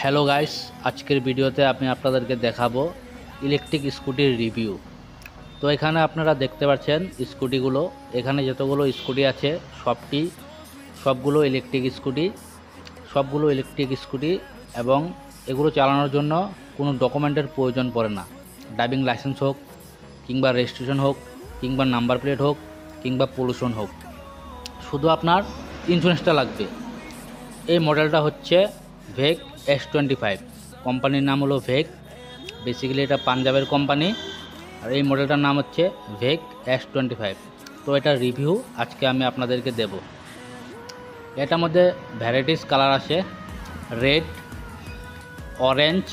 Hello guys, আজকের ভিডিওতে আমি আপনাদেরকে দেখাবো ইলেকট্রিক স্কুটির রিভিউ। তো এখানে আপনারা দেখতে পাচ্ছেন স্কুটিগুলো, এখানে যতগুলো স্কুটি আছে সবগুলো ইলেকট্রিক স্কুটি এবং এগুলো চালানোর জন্য কোনো ডকুমেন্টের প্রয়োজন পড়ে না। ড্রাইভিং লাইসেন্স হোক কিংবা রেজিস্ট্রেশন হোক কিংবা নাম্বার প্লেট হোক কিংবা পলিউশন হোক, শুধু আপনার ইন্স্যুরেন্সটা লাগবে। এই মডেলটা হচ্ছে ভেক S25, কোম্পানির নাম হলো ভেক। বেসিক্যালি এটা পাঞ্জাবের কোম্পানি, আর এই মডেলটার নাম হচ্ছে ভেক S25। তো এটার রিভিউ আজকে আমি আপনাদেরকে দেব। এটার মধ্যে ভ্যারাইটিস কালার আছে, রেড, অরেঞ্জ,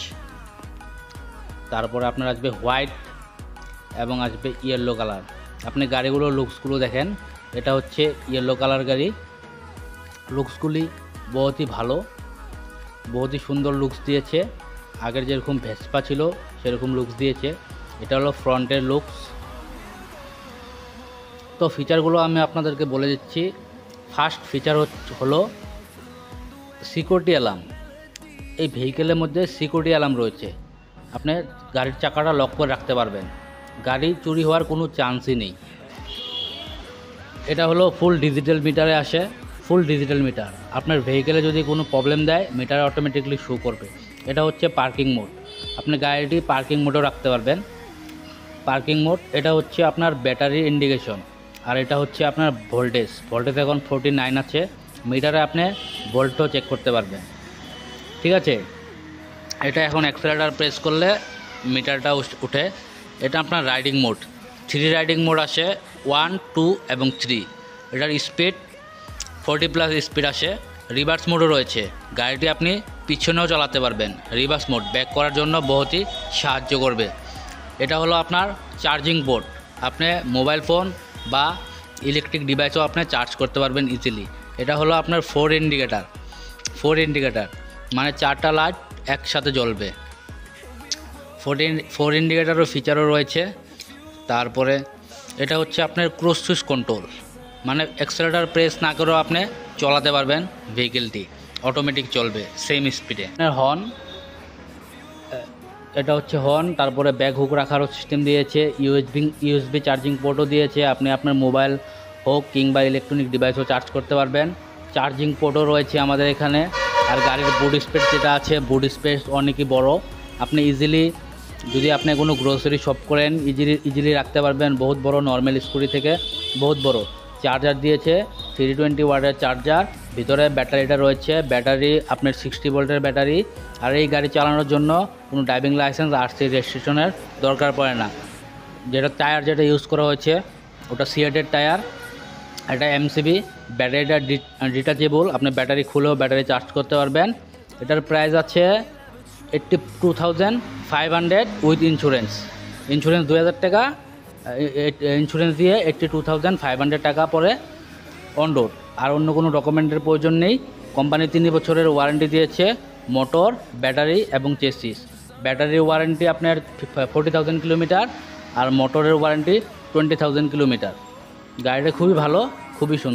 তারপরে আপনার আসবে হোয়াইট এবং আসবে ইয়েলো কালার। আপনি গাড়িগুলোর লুকসগুলো দেখেন, এটা হচ্ছে ইয়েলো কালার গাড়ি। লুকসগুলি বহুতই ভালো, বহুতই সুন্দর লুকস দিয়েছে। আগের যেরকম ভেসপা ছিল সেরকম লুকস দিয়েছে। এটা হলো ফ্রন্টের লুকস। তো ফিচারগুলো আমি আপনাদেরকে বলে দিচ্ছি। ফার্স্ট ফিচার হলো সিকিউরিটি অ্যালার্ম। এই ভেহিকেলের মধ্যে সিকিউরিটি অ্যালার্ম রয়েছে। আপনি গাড়ির চাকাটা লক করে রাখতে পারবেন, গাড়ি চুরি হওয়ার কোনো চান্সই নেই। এটা হলো ফুল ডিজিটাল মিটারে আসে, ফুল ডিজিটাল মিটার। আপনার ভেহিকেলে যদি কোনো প্রবলেম দেয় মিটার অটোমেটিকলি শো করবে। এটা হচ্ছে পার্কিং মোড, আপনি গাড়িটি পার্কিং মোডেও রাখতে পারবেন। পার্কিং মোড এটা হচ্ছে আপনার ব্যাটারি ইন্ডিকেশন, আর এটা হচ্ছে আপনার ভোল্টেজ এখন 49 আছে। মিটারে আপনি ভোল্টও চেক করতে পারবেন, ঠিক আছে। এটা এখন অ্যাক্সেলারেটর প্রেস করলে মিটারটা উঠে। এটা আপনার রাইডিং মোড, 3 রাইডিং মোড আসে, 1, 2 এবং 3। এটার স্পিড 40+ স্পিড আসে। রিভার্স মোডও রয়েছে, গাড়িটি আপনি পিছনেও চালাতে পারবেন। রিভার্স মোড ব্যাক করার জন্য বহুতই সাহায্য করবে। এটা হলো আপনার চার্জিং পোর্ট, আপনি মোবাইল ফোন বা ইলেকট্রিক ডিভাইসও আপনি চার্জ করতে পারবেন ইজিলি। এটা হলো আপনার 4 ইন্ডিকেটার, মানে 4টা লাইট একসাথে জ্বলবে। 4 ইন্ডিকেটারও ফিচারও রয়েছে। তারপরে এটা হচ্ছে আপনার ক্রুজ সুইচ কন্ট্রোল, মানে অ্যাক্সেলারেটর প্রেস না করেও আপনি চালাতে পারবেন ভেহিকেলটি, অটোমেটিক চলবে সেম স্পিডে। হর্ন, এটা হচ্ছে হর্ন। তারপরে ব্যাগ হুক রাখারও সিস্টেম দিয়েছে, ইউএসবি চার্জিং পোর্টও দিয়েছে। আপনি আপনার মোবাইল হোক কিংবা ইলেকট্রনিক ডিভাইসও চার্জ করতে পারবেন। চার্জিং পোর্টও রয়েছে আমাদের এখানে। আর গাড়ির বুট স্পেস যেটা আছে, বুট স্পেস অনেকই বড়। আপনি ইজিলি, যদি আপনি কোনো গ্রোসারি শপ করেন, ইজিলি রাখতে পারবেন। বহুত বড়, নর্মাল স্কুটি থেকে বহুত বড়। চার্জার দিয়েছে 320 ওয়াটের চার্জার। ভিতরে ব্যাটারিটা রয়েছে, ব্যাটারি আপনার 60 ভোল্টের ব্যাটারি। আর এই গাড়ি চালানোর জন্য কোনো ড্রাইভিং লাইসেন্স আরসি রেজিস্ট্রেশনের দরকার পড়ে না। টায়ার যেটা ইউজ করা হয়েছে ওটা সিএটের টায়ার। এটা এমসিবি, ব্যাটারিটা ডিটাচেবল, আপনি ব্যাটারি খুলেও ব্যাটারি চার্জ করতে পারবেন। এটার প্রাইস আছে 82,500 উইথ ইন্স্যুরেন্স 2000 টাকা। ইন্স্যুরেন্স দিয়ে 82,500 টাকা পরে অন রোড। আর অন্য কোনো ডকুমেন্টের প্রয়োজন নেই। কোম্পানি 3 বছরের ওয়ারেন্টি দিয়েছে, মোটর, ব্যাটারি এবং চেসিস। ব্যাটারির ওয়ারেন্টি আপনার 40,000 কিলোমিটার, আর মোটরের ওয়ারেন্টি 20,000 কিলোমিটার। গাড়িটা খুবই ভালো, খুবই সুন্দর।